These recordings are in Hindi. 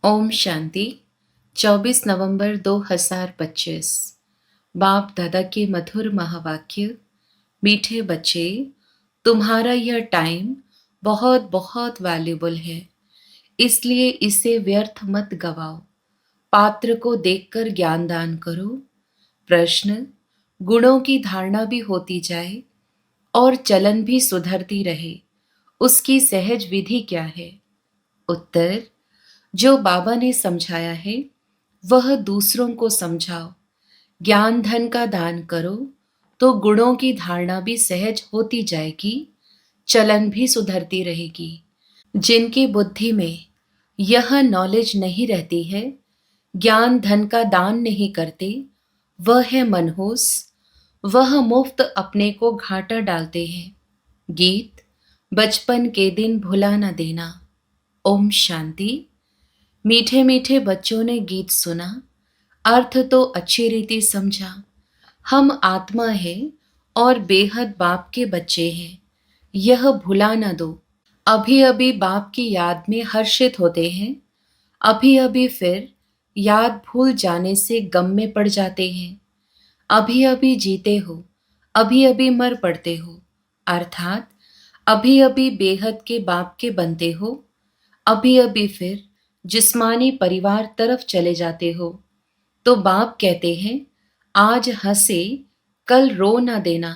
ओम शांति। 24 नवंबर 2025। बाप दादा के मधुर महावाक्य। मीठे बच्चे, तुम्हारा यह टाइम बहुत बहुत वैल्यूबल है, इसलिए इसे व्यर्थ मत गवाओ। पात्र को देखकर ज्ञान दान करो। प्रश्न: गुणों की धारणा भी होती जाए और चलन भी सुधरती रहे, उसकी सहज विधि क्या है? उत्तर: जो बाबा ने समझाया है वह दूसरों को समझाओ। ज्ञान धन का दान करो तो गुणों की धारणा भी सहज होती जाएगी, चलन भी सुधरती रहेगी। जिनकी बुद्धि में यह नॉलेज नहीं रहती है, ज्ञान धन का दान नहीं करते, वह है मनहूस, वह मुफ्त अपने को घाटा डालते हैं। गीत: बचपन के दिन भुला न देना। ओम शांति। मीठे मीठे बच्चों ने गीत सुना, अर्थ तो अच्छी रीति समझा। हम आत्मा है और बेहद बाप के बच्चे हैं, यह भुला न दो। अभी अभी बाप की याद में हर्षित होते हैं, अभी अभी फिर याद भूल जाने से गम में पड़ जाते हैं। अभी अभी जीते हो, अभी अभी मर पड़ते हो, अर्थात अभी अभी बेहद के बाप के बनते हो, अभी अभी फिर जिस्मानी परिवार तरफ चले जाते हो। तो बाप कहते हैं, आज हंसे कल रो ना देना।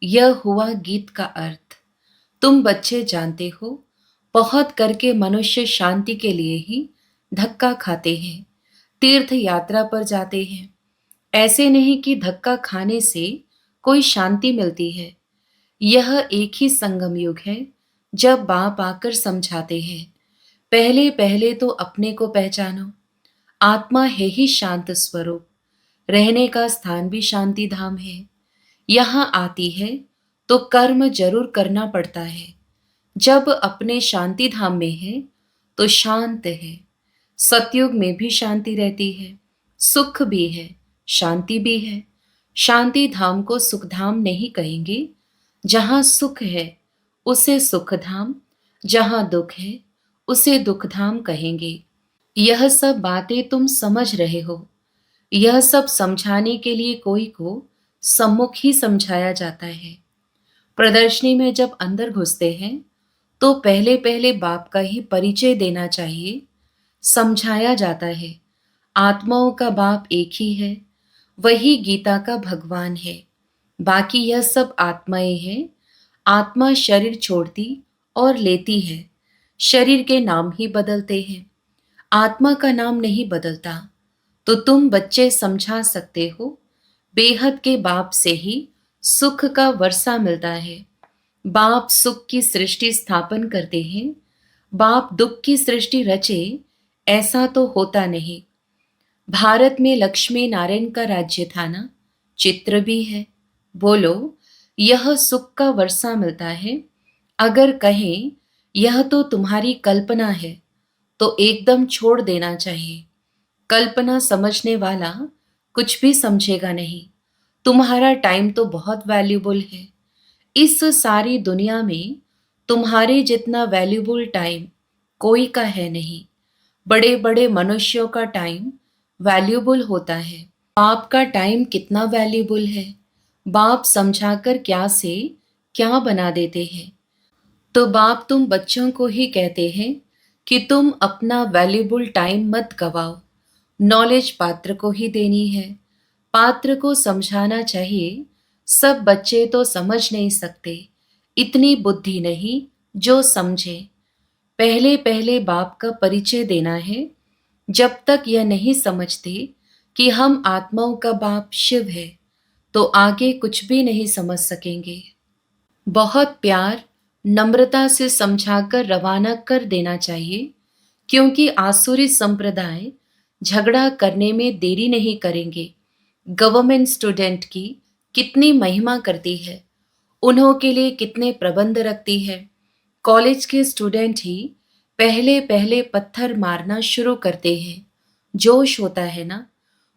यह हुआ गीत का अर्थ। तुम बच्चे जानते हो, बहुत करके मनुष्य शांति के लिए ही धक्का खाते हैं, तीर्थ यात्रा पर जाते हैं। ऐसे नहीं कि धक्का खाने से कोई शांति मिलती है। यह एक ही संगम युग है जब बाप आकर समझाते हैं, पहले पहले तो अपने को पहचानो। आत्मा है ही शांत स्वरूप, रहने का स्थान भी शांति धाम है। यहाँ आती है तो कर्म जरूर करना पड़ता है। जब अपने शांति धाम में है तो शांत है। सतयुग में भी शांति रहती है, सुख भी है, शांति भी है। शांति धाम को सुख धाम नहीं कहेंगे। जहाँ सुख है उसे सुख धाम, जहाँ दुख है उसे दुख धाम कहेंगे। यह सब बातें तुम समझ रहे हो। यह सब समझाने के लिए कोई को सम्मुख ही समझाया जाता है। प्रदर्शनी में जब अंदर घुसते हैं तो पहले पहले बाप का ही परिचय देना चाहिए। समझाया जाता है, आत्माओं का बाप एक ही है, वही गीता का भगवान है। बाकी यह सब आत्माएं हैं। आत्मा शरीर छोड़ती और लेती है, शरीर के नाम ही बदलते हैं, आत्मा का नाम नहीं बदलता। तो तुम बच्चे समझा सकते हो, बेहद के बाप से ही सुख का वर्षा मिलता है। बाप सुख की सृष्टि स्थापन करते हैं, बाप दुख की सृष्टि रचे, ऐसा तो होता नहीं। भारत में लक्ष्मी नारायण का राज्य था ना, चित्र भी है। बोलो, यह सुख का वर्षा मिलता है। अगर कहें यह तो तुम्हारी कल्पना है तो एकदम छोड़ देना चाहिए। कल्पना समझने वाला कुछ भी समझेगा नहीं। तुम्हारा टाइम तो बहुत वैल्यूबल है। इस सारी दुनिया में तुम्हारे जितना वैल्यूबल टाइम कोई का है नहीं। बड़े बड़े मनुष्यों का टाइम वैल्यूबल होता है। बाप का टाइम कितना वैल्यूबल है। बाप समझाकर क्या से क्या बना देते हैं। तो बाप तुम बच्चों को ही कहते हैं कि तुम अपना वैल्यूबल टाइम मत गवाओ। नॉलेज पात्र को ही देनी है, पात्र को समझाना चाहिए। सब बच्चे तो समझ नहीं सकते, इतनी बुद्धि नहीं जो समझे। पहले पहले बाप का परिचय देना है। जब तक यह नहीं समझते कि हम आत्माओं का बाप शिव है तो आगे कुछ भी नहीं समझ सकेंगे। बहुत प्यार नम्रता से समझाकर रवाना कर देना चाहिए, क्योंकि आसुरी संप्रदाय झगड़ा करने में देरी नहीं करेंगे। गवर्नमेंट स्टूडेंट की कितनी महिमा करती है, उन्हों के लिए कितने प्रबंध रखती है। कॉलेज के स्टूडेंट ही पहले पहले पत्थर मारना शुरू करते हैं। जोश होता है ना।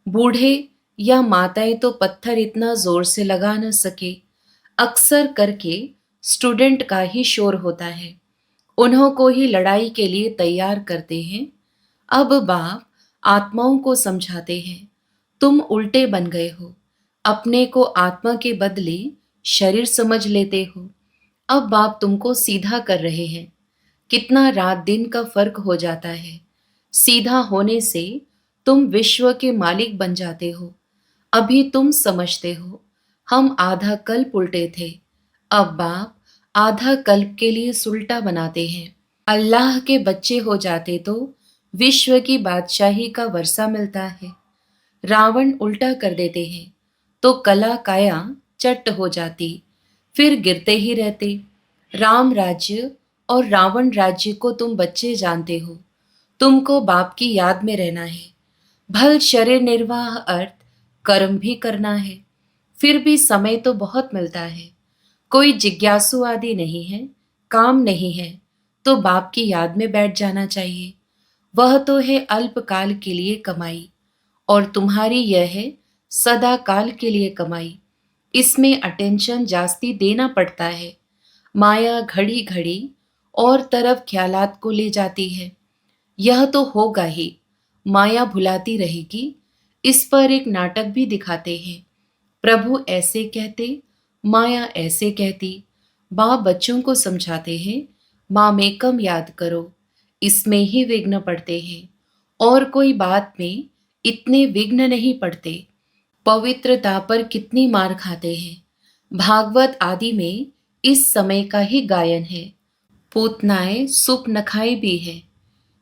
बूढ़े या माताएं तो पत्थर इतना जोर से लगा न सके। अक्सर करके स्टूडेंट का ही शोर होता है, उन्हों को ही लड़ाई के लिए तैयार करते हैं। अब बाप आत्माओं को समझाते हैं, तुम उल्टे बन गए हो, अपने को आत्मा के बदले शरीर समझ लेते हो। अब बाप तुमको सीधा कर रहे हैं। कितना रात दिन का फर्क हो जाता है। सीधा होने से तुम विश्व के मालिक बन जाते हो। अभी तुम समझते हो हम आधा कल्प उल्टे थे। अब बाप आधा कल्प के लिए सुलटा बनाते हैं। अल्लाह के बच्चे हो जाते तो विश्व की बादशाही का वर्षा मिलता है। रावण उल्टा कर देते हैं तो कला काया चट हो जाती, फिर गिरते ही रहते। राम राज्य और रावण राज्य को तुम बच्चे जानते हो। तुमको बाप की याद में रहना है। भल शरीर निर्वाह अर्थ कर्म भी करना है। फिर भी समय तो बहुत मिलता है। कोई जिज्ञासु आदि नहीं है, काम नहीं है, तो बाप की याद में बैठ जाना चाहिए। वह तो है अल्पकाल के लिए कमाई, और तुम्हारी यह है सदा काल के लिए कमाई। इसमें अटेंशन जास्ती देना पड़ता है। माया घड़ी घड़ी और तरफ ख्यालात को ले जाती है। यह तो होगा ही, माया भुलाती रहेगी। इस पर एक नाटक भी दिखाते हैं। प्रभु ऐसे कहते, माया ऐसे कहती। बाप बच्चों को समझाते हैं, मामेकम याद करो। इसमें ही विघ्न पड़ते हैं, और कोई बात में इतने विघ्न नहीं पड़ते। पवित्रता पर कितनी मार खाते हैं। भागवत आदि में इस समय का ही गायन है। पूतनाएं सुप नखाई भी है।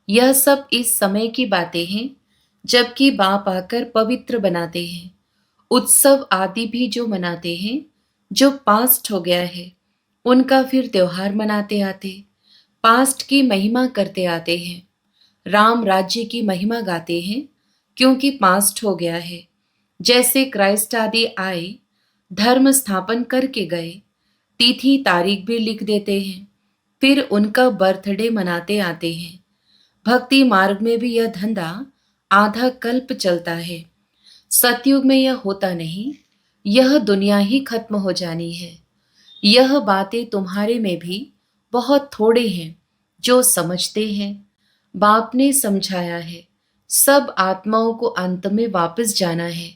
यह सब इस समय की बातें हैं, जबकि बाप आकर पवित्र बनाते हैं। उत्सव आदि भी जो मनाते हैं, जो पास्ट हो गया है, उनका फिर त्योहार मनाते आते, पास्ट की महिमा करते आते हैं। राम राज्य की महिमा गाते हैं, क्योंकि पास्ट हो गया है। जैसे क्राइस्ट आदि आए, धर्म स्थापन करके गए, तिथि तारीख भी लिख देते हैं, फिर उनका बर्थडे मनाते आते हैं। भक्ति मार्ग में भी यह धंधा आधा कल्प चलता है। सतयुग में यह होता नहीं। यह दुनिया ही खत्म हो जानी है। यह बातें तुम्हारे में भी बहुत थोड़े हैं जो समझते हैं। बाप ने समझाया है, सब आत्माओं को अंत में वापस जाना है।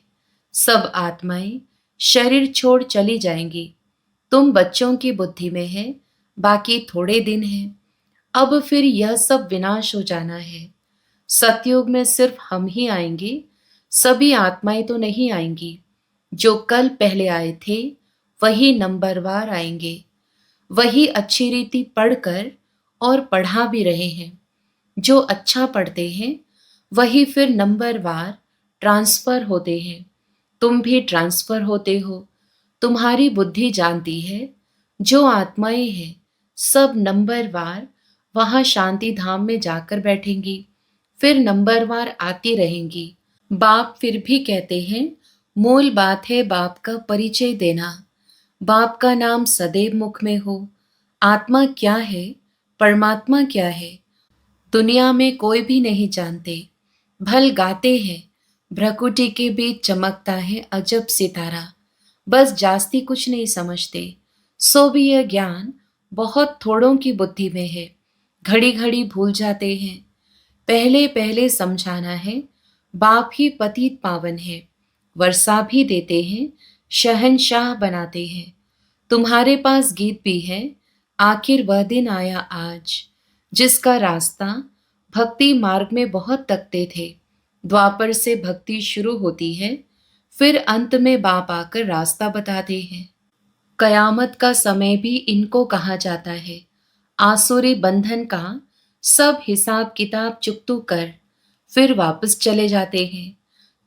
सब आत्माएं शरीर छोड़ चली जाएंगी। तुम बच्चों की बुद्धि में है, बाकी थोड़े दिन हैं। अब फिर यह सब विनाश हो जाना है। सतयुग में सिर्फ हम ही आएंगे, सभी आत्माएं तो नहीं आएंगी। जो कल पहले आए थे वही नंबरवार आएंगे। वही अच्छी रीति पढ़कर और पढ़ा भी रहे हैं। जो अच्छा पढ़ते हैं वही फिर नंबरवार ट्रांसफर होते हैं। तुम भी ट्रांसफर होते हो। तुम्हारी बुद्धि जानती है, जो आत्माएं हैं सब नंबरवार वहां शांति धाम में जाकर बैठेंगी, फिर नंबरवार आती रहेंगी। बाप फिर भी कहते हैं, मूल बात है बाप का परिचय देना। बाप का नाम सदैव मुख में हो। आत्मा क्या है, परमात्मा क्या है, दुनिया में कोई भी नहीं जानते। भल गाते हैं, भ्रकुटी के बीच चमकता है अजब सितारा। बस जास्ती कुछ नहीं समझते। सो भी यह ज्ञान बहुत थोड़ों की बुद्धि में है। घड़ी घड़ी भूल जाते हैं। पहले पहले समझाना है, बाप ही पतित पावन है। वर्षा भी देते हैं, शहंशाह बनाते हैं। तुम्हारे पास गीत भी है, आखिर वह दिन आया आज, जिसका रास्ता भक्ति मार्ग में बहुत तकते थे। द्वापर से भक्ति शुरू होती है, फिर अंत में बाप आकर रास्ता बताते हैं। कयामत का समय भी इनको कहा जाता है। आसुरी बंधन का सब हिसाब किताब चुकतू कर फिर वापस चले जाते हैं।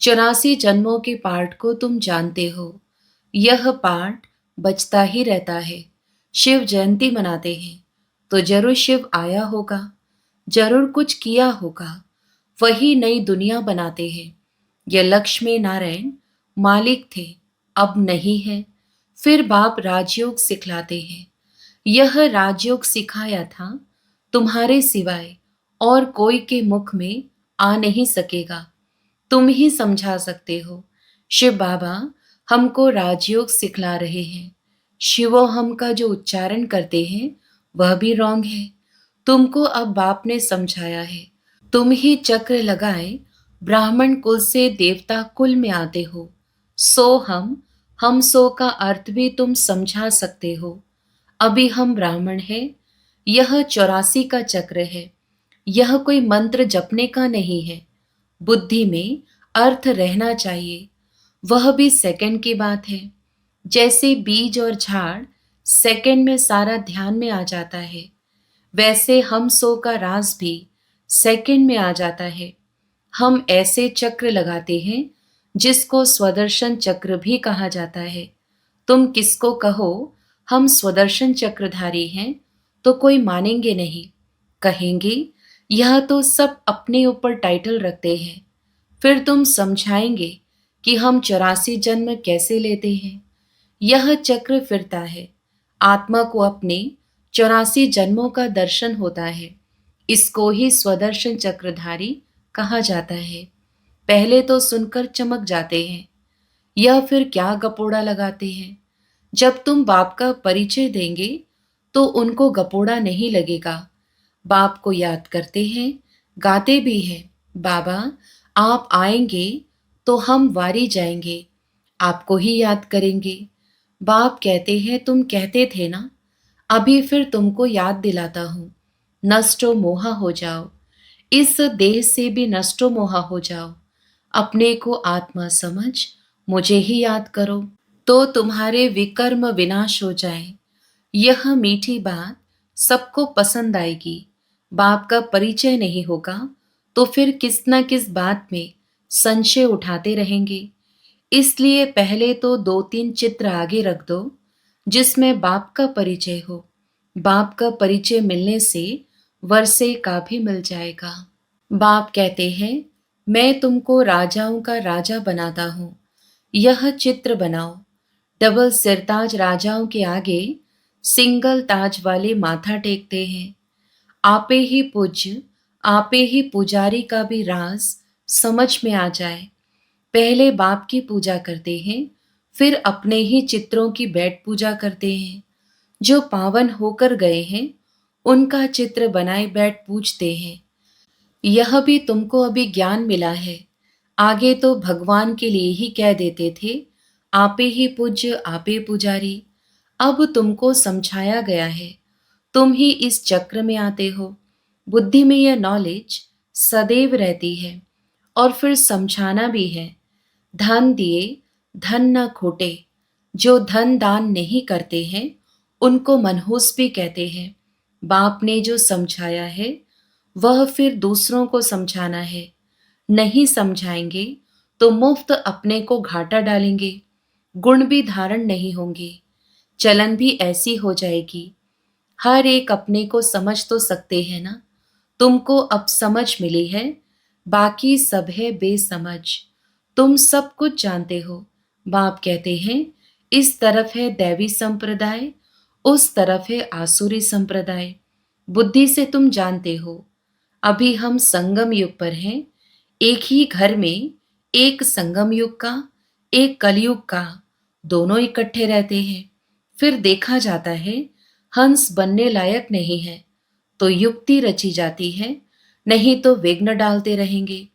84 जन्मों के पाठ को तुम जानते हो। यह पाठ बचता ही रहता है। शिव जयंती मनाते हैं तो जरूर शिव आया होगा, जरूर कुछ किया होगा। वही नई दुनिया बनाते हैं। यह लक्ष्मी नारायण मालिक थे, अब नहीं है। फिर बाप राजयोग सिखलाते हैं। यह राजयोग सिखाया था, तुम्हारे सिवाय और कोई के मुख में आ नहीं सकेगा। तुम ही समझा सकते हो। शिव बाबा हमको राजयोग सिखला रहे हैं। शिवो हम का जो उच्चारण करते हैं वह भी रॉन्ग है। तुमको अब बाप ने समझाया है, तुम ही चक्र लगाए ब्राह्मण कुल से देवता कुल में आते हो। सो हम सो का अर्थ भी तुम समझा सकते हो। अभी हम ब्राह्मण हैं। यह 84 का चक्र है। यह कोई मंत्र जपने का नहीं है। बुद्धि में अर्थ रहना चाहिए। वह भी सेकंड की बात है। जैसे बीज और झाड़ सेकंड में सारा ध्यान में आ जाता है, वैसे हम सो का राज भी सेकंड में आ जाता है। हम ऐसे चक्र लगाते हैं जिसको स्वदर्शन चक्र भी कहा जाता है। तुम किसको कहो हम स्वदर्शन चक्रधारी हैं तो कोई मानेंगे नहीं। कहेंगे यह तो सब अपने ऊपर टाइटल रखते हैं। फिर तुम समझाएंगे कि हम 84 जन्म कैसे लेते हैं। यह चक्र फिरता है। आत्मा को अपने 84 जन्मों का दर्शन होता है। इसको ही स्वदर्शन चक्रधारी कहा जाता है। पहले तो सुनकर चमक जाते हैं। यह फिर क्या गपोड़ा लगाते हैं। जब तुम बाप का परिचय देंगे तो उनको गपोड़ा नहीं लगेगा। बाप को याद करते हैं, गाते भी हैं, बाबा आप आएंगे तो हम वारी जाएंगे, आपको ही याद करेंगे। बाप कहते हैं तुम कहते थे ना, अभी फिर तुमको याद दिलाता हूं। नष्टो मोहा हो जाओ। इस देह से भी नष्टो मोहा हो जाओ। अपने को आत्मा समझ मुझे ही याद करो तो तुम्हारे विकर्म विनाश हो जाए। यह मीठी बात सबको पसंद आएगी। बाप का परिचय नहीं होगा तो फिर किस न किस बात में संशय उठाते रहेंगे। इसलिए पहले तो 2-3 चित्र आगे रख दो जिसमें बाप का परिचय हो। बाप का परिचय मिलने से वर्षे का भी मिल जाएगा। बाप कहते हैं मैं तुमको राजाओं का राजा बनाता हूं। यह चित्र बनाओ। डबल सिरताज राजाओं के आगे सिंगल ताज वाले माथा टेकते हैं। आपे ही पूज्य, आपे ही पुजारी का भी राज समझ में आ जाए। पहले बाप की पूजा करते हैं, फिर अपने ही चित्रों की बैठ पूजा करते हैं। जो पावन होकर गए हैं उनका चित्र बनाए बैठ पूजते हैं। यह भी तुमको अभी ज्ञान मिला है। आगे तो भगवान के लिए ही कह देते थे, आपे ही पूज्य आपे पुजारी। अब तुमको समझाया गया है, तुम ही इस चक्र में आते हो। बुद्धि में यह नॉलेज सदैव रहती है। और फिर समझाना भी है। धन दिए धन न खोटे। जो धन दान नहीं करते हैं उनको मनहूस भी कहते हैं। बाप ने जो समझाया है वह फिर दूसरों को समझाना है। नहीं समझाएंगे तो मुफ्त अपने को घाटा डालेंगे। गुण भी धारण नहीं होंगे। चलन भी ऐसी हो जाएगी। हर एक अपने को समझ तो सकते हैं ना। तुमको अब समझ मिली है, बाकी सब है बेसमझ। तुम सब कुछ जानते हो। बाप कहते हैं इस तरफ है दैवी संप्रदाय, उस तरफ है आसुरी संप्रदाय। बुद्धि से तुम जानते हो। अभी हम संगम युग पर हैं। एक ही घर में एक संगम युग का, एक कलयुग का, दोनों इकट्ठे रहते हैं। फिर देखा जाता है हंस बनने लायक नहीं है तो युक्ति रची जाती है, नहीं तो विघ्न डालते रहेंगे।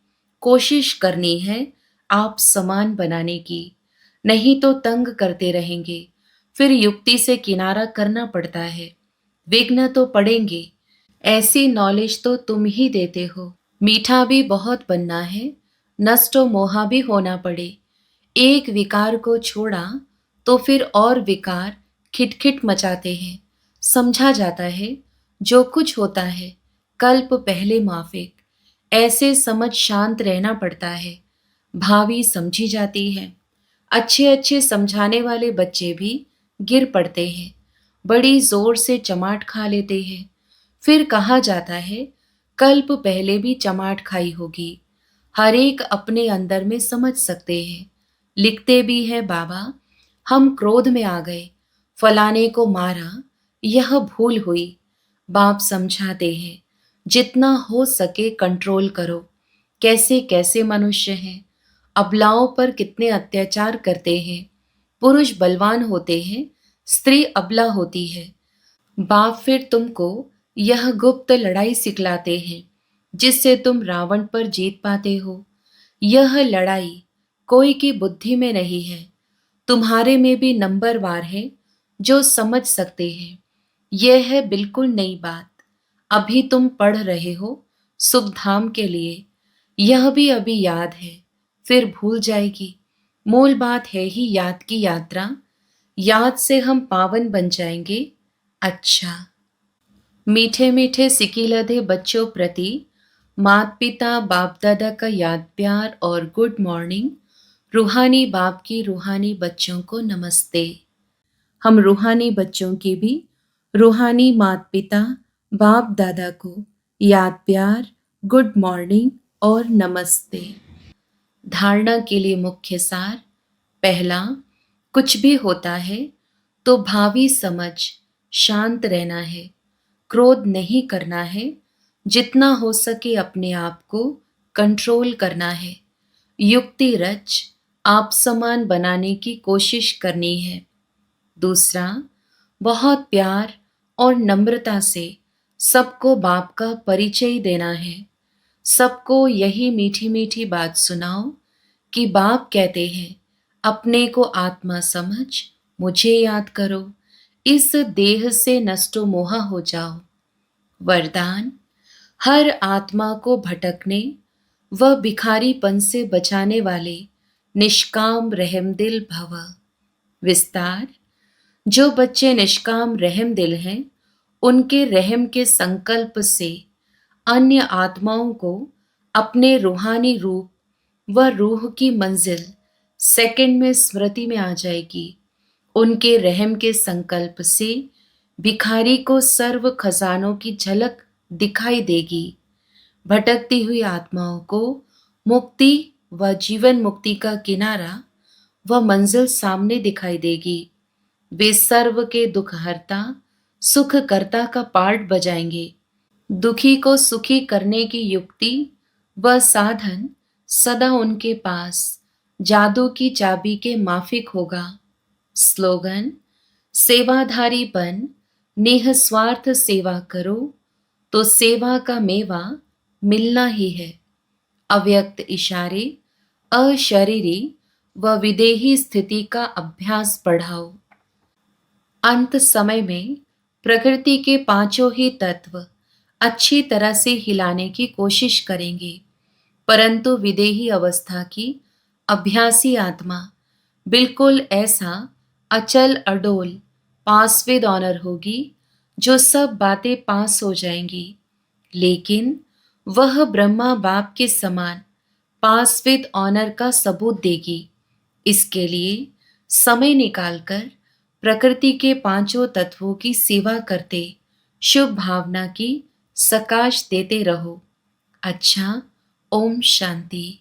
कोशिश करनी है आप समान बनाने की, नहीं तो तंग करते रहेंगे। फिर युक्ति से किनारा करना पड़ता है। विघ्न तो पड़ेंगे। ऐसी नॉलेज तो तुम ही देते हो। मीठा भी बहुत बनना है, नष्टो मोहा भी होना पड़े। एक विकार को छोड़ा तो फिर और विकार खिटखिट मचाते हैं। समझा जाता है जो कुछ होता है कल्प पहले माफिक। ऐसे समझ शांत रहना पड़ता है। भावी समझी जाती है। अच्छे अच्छे समझाने वाले बच्चे भी गिर पड़ते हैं, बड़ी जोर से चमाट खा लेते हैं। फिर कहा जाता है कल्प पहले भी चमाट खाई होगी। हर एक अपने अंदर में समझ सकते हैं। लिखते भी है बाबा, हम क्रोध में आ गए, फलाने को मारा, यह भूल हुई। बाप समझाते हैं जितना हो सके कंट्रोल करो। कैसे कैसे मनुष्य हैं, अबलाओं पर कितने अत्याचार करते हैं। पुरुष बलवान होते हैं, स्त्री अबला होती है। बाप फिर तुमको यह गुप्त लड़ाई सिखलाते हैं। जिससे तुम रावण पर जीत पाते हो। यह लड़ाई कोई की बुद्धि में नहीं है, तुम्हारे में भी नंबरवार है जो समझ सकते हैं। यह है बिल्कुल नई बात। अभी तुम पढ़ रहे हो सुखधाम के लिए, यह भी अभी याद है, फिर भूल जाएगी। मूल बात है ही याद की यात्रा, याद से हम पावन बन जाएंगे। अच्छा, मीठे मीठे सिकिलधे बच्चों प्रति माता पिता बाप दादा का याद प्यार और गुड मॉर्निंग। रूहानी बाप की रूहानी बच्चों को नमस्ते। हम रूहानी बच्चों की भी रूहानी माता पिता बाप दादा को याद प्यार, गुड मॉर्निंग और नमस्ते। धारणा के लिए मुख्य सार। पहला, कुछ भी होता है तो भावी समझ शांत रहना है, क्रोध नहीं करना है, जितना हो सके अपने आप को कंट्रोल करना है, युक्ति रच आप समान बनाने की कोशिश करनी है। दूसरा, बहुत प्यार और नम्रता से सबको बाप का परिचय देना है। सबको यही मीठी मीठी बात सुनाओ कि बाप कहते हैं, अपने को आत्मा समझ, मुझे याद करो, इस देह से नष्टो मोह हो जाओ। वरदान, हर आत्मा को भटकने व भिखारीपन से बचाने वाले निष्काम रहमदिल भव। विस्तार, जो बच्चे निष्काम रहम दिल हैं, उनके रहम के संकल्प से अन्य आत्माओं को अपने रूहानी रूप व रूह की मंजिल सेकंड में स्मृति में आ जाएगी। उनके रहम के संकल्प से भिखारी को सर्व खजानों की झलक दिखाई देगी। भटकती हुई आत्माओं को मुक्ति व जीवन मुक्ति का किनारा व मंजिल सामने दिखाई देगी। वे सर्व के दुख हरता सुख करता का पार्ट बजाएंगे। दुखी को सुखी करने की युक्ति व साधन सदा उनके पास जादू की चाबी के माफिक होगा। स्लोगन, सेवाधारी बन, निस्वार्थ सेवा करो तो सेवा का मेवा मिलना ही है। अव्यक्त इशारे, अशरीरी व विदेही स्थिति का अभ्यास बढ़ाओ। अंत समय में प्रकृति के पांचों ही तत्व अच्छी तरह से हिलाने की कोशिश करेंगे, परंतु विदेही अवस्था की अभ्यासी आत्मा बिल्कुल ऐसा अचल अडोल पास विद ऑनर होगी जो सब बातें पास हो जाएंगी, लेकिन वह ब्रह्मा बाप के समान पास विद ऑनर का सबूत देगी। इसके लिए समय निकालकर प्रकृति के पांचों तत्वों की सेवा करते शुभ भावना की सकाश देते रहो। अच्छा, ओम शांति।